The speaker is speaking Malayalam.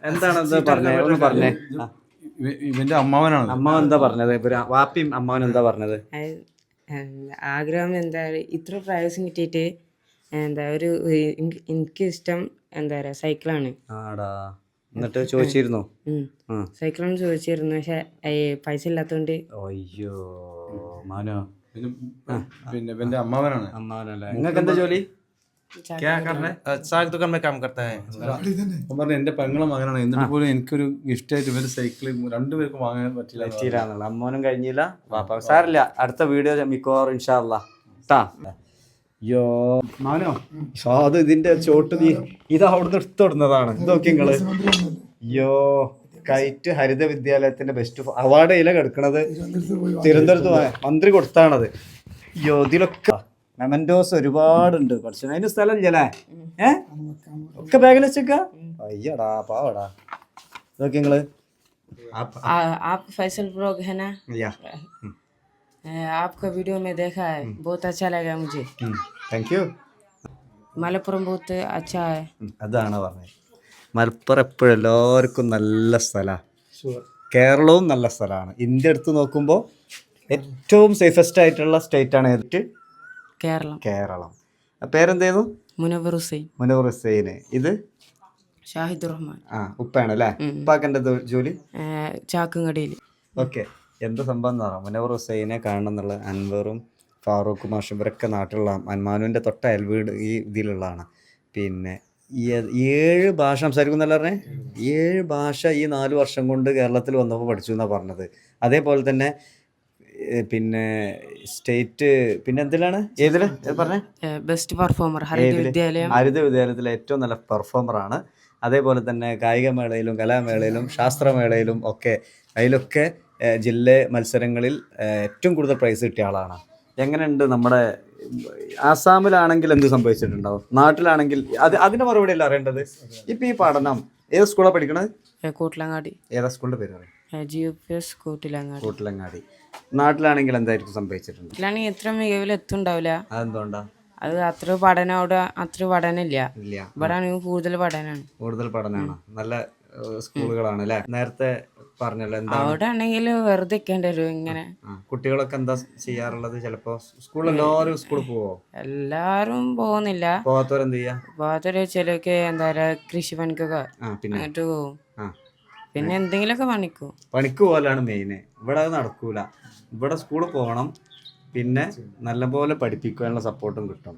എന്താണെന്ന് പറഞ്ഞേ, ഒന്ന് പറഞ്ഞേ. ഇവന്റെ അമ്മാവനാണ്. അമ്മാവൻ എന്താ പറഞ്ഞത്? വാപ്പിയും അമ്മാവൻ എന്താ പറഞ്ഞത്? ആഗ്രഹം എന്താ ഇത്ര പ്രാവശ്യം കിട്ടിയിട്ട് എന്താ ഒരു എനിക്ക് ഇഷ്ടം എന്താ പറയാ സൈക്കിളാണ്. ആടാ, എന്നിട്ട് ചോദിച്ചിരുന്നു? സൈക്കിളാണ് ചോദിച്ചിരുന്നു, പക്ഷെ പൈസ ഇല്ലാത്തോണ്ട്. അയ്യോ മാനോ. പിന്നെ ഇവന്റെ അമ്മാവനാണ്. അമ്മാവനല്ലേ? നിങ്ങൾക്ക് എന്താ ജോലി? എന്റെ പെങ്ങളെ മകനാണ്. എന്നിട്ട് പോലും എനിക്കൊരു ഗിഫ്റ്റായിട്ട് ഇവന്റെ സൈക്കിൾ രണ്ടുപേർക്കും വാങ്ങാൻ പറ്റില്ല. അമ്മോനും കഴിഞ്ഞില്ല, വാപ്പ സാറില്ല. അടുത്ത വീഡിയോ മിക്കവാറും ഇൻഷാ അല്ലാ ട്ടാ. യോ മാനോ, അത് ഇതിന്റെ ചോട്ട് ഇത് അവിടുന്ന് എടുത്തോടുന്നതാണ്. നോക്കി നിങ്ങള്. യോ കൈറ്റ് ഹരിത വിദ്യാലയത്തിന്റെ ബെസ്റ്റ് അവാർഡ് ഇതിലെ കിടക്കണത് തിരുവനന്തപുരത്ത് മന്ത്രി കൊടുത്താണത്. യോ ഇതിലൊക്കെ മെമന്റോസ് ഒരുപാടുണ്ട്. കുറച്ച് അതിന് സ്ഥലം ഇല്ലല്ലേ? ഒക്കെ ബാഗിൽ വെച്ചേക്ക. അയ്യടാ പാവടാ. നോക്കി നിങ്ങള്. आप फैसल ब्लॉग है ना? आपका वीडियो में देखा है, बहुत अच्छा लगा मुझे. Thank you. മലപ്പുറം बहुत अच्छा है. അതാണ് പറഞ്ഞത്. മലപ്പുറം എപ്പോഴും എല്ലാവർക്കും നല്ല സ്ഥലമാണ്. കേരളവും നല്ല സ്ഥലമാണ്. ഇന്ത്യ എടുത്ത് നോക്കുമ്പോൾ ഏറ്റവും സേഫസ്റ്റ് ആയിട്ടുള്ള സ്റ്റേറ്റ് ആണ് ഏതിട്ട്? കേരളം. പേരെന്തായിരുന്നു? മുനവർ ഹുസൈൻ. മുനവർ ഹുസൈന്. ഇത് ഷാഹിദ് റഹ്മാൻ. ഉപ്പാണ് അല്ലേ? ഉപ്പാക്കെന്താ ജോലി? ചാക്കുംകടയിൽ. ഓക്കെ. എന്താ സംഭവം എന്ന് പറയാം, മുനവർ ഹുസൈനെ കാണണം എന്നുള്ള അൻവറും ഫാറൂഖ് മാഷും ഇവരൊക്കെ നാട്ടിലുള്ള മന്മാനുവിൻ്റെ തൊട്ട അയൽവീട് ഈ ഇതിലുള്ളതാണ്. പിന്നെ 7 ഭാഷ സംസാരിക്കുന്നല്ല പറഞ്ഞേ. 7 ഭാഷ ഈ 4 വർഷം കൊണ്ട് കേരളത്തിൽ വന്നപ്പോൾ പഠിച്ചു എന്നാണ് പറഞ്ഞത്. അതേപോലെ തന്നെ പിന്നെ സ്റ്റേറ്റ് പിന്നെ എന്തിലാണ് ഏതില് പറഞ്ഞേ? ബെസ്റ്റ് പെർഫോമർ ഹരിത വിദ്യാലയത്തിലെ ഏറ്റവും നല്ല പെർഫോമറാണ്. അതേപോലെ തന്നെ കായികമേളയിലും കലാമേളയിലും ശാസ്ത്രമേളയിലും ഒക്കെ അതിലൊക്കെ ജില്ല മത്സരങ്ങളിൽ ഏറ്റവും കൂടുതൽ പ്രൈസ് കിട്ടിയ ആളാണ്. എങ്ങനെയുണ്ട് നമ്മുടെ ആസാമിലാണെങ്കിൽ എന്ത് സംഭവിച്ചിട്ടുണ്ടാവും, നാട്ടിലാണെങ്കിൽ അതിൻ്റെ മറുപടി അല്ല അറിയേണ്ടത്. ഇപ്പം ഈ പഠനം ഏത് സ്കൂളാണ് പഠിക്കണത്? കൂട്ടിലങ്ങാടി. ഏതാ സ്കൂളിൻ്റെ പേര് പറയും? GFS കൂട്ടിലങ്ങാടി. നാട്ടിലാണെങ്കിൽ എന്തായിരിക്കും സംഭവിച്ചിട്ടുണ്ട്? എത്ര മികവിൽ എത്തുണ്ടാവില്ല. അതെന്തുകൊണ്ടാ? അത് അത്ര പഠനമില്ല. ഇവിടെ കൂടുതൽ പഠനമാണ്. നല്ല സ്കൂളുകളാണ് അല്ലേ? നേരത്തെ പറഞ്ഞല്ലോ. എന്താ അവിടെ ആണെങ്കിൽ വെറുതെ ഇങ്ങനെ കുട്ടികളൊക്കെ എന്താ ചെയ്യാറുള്ളത്? ചിലപ്പോ എല്ലാവരും സ്കൂളിൽ പോവോ? എല്ലാരും പോകുന്നില്ല. പോകാത്തവരെന്ത് ചെയ്യാ? പോകാത്തവര് ചിലക്ക് എന്താ പറയാ കൃഷി പണിക്കൊക്കെ അങ്ങോട്ട് പോവും. പിന്നെ എന്തെങ്കിലുമൊക്കെ പണിക്ക് പോലാണ് മെയിന്. ഇവിടെ അത് നടക്കൂല. ഇവിടെ സ്കൂളിൽ പോകണം, പിന്നെ നല്ലപോലെ പഠിപ്പിക്കാനുള്ള സപ്പോർട്ടും കിട്ടും.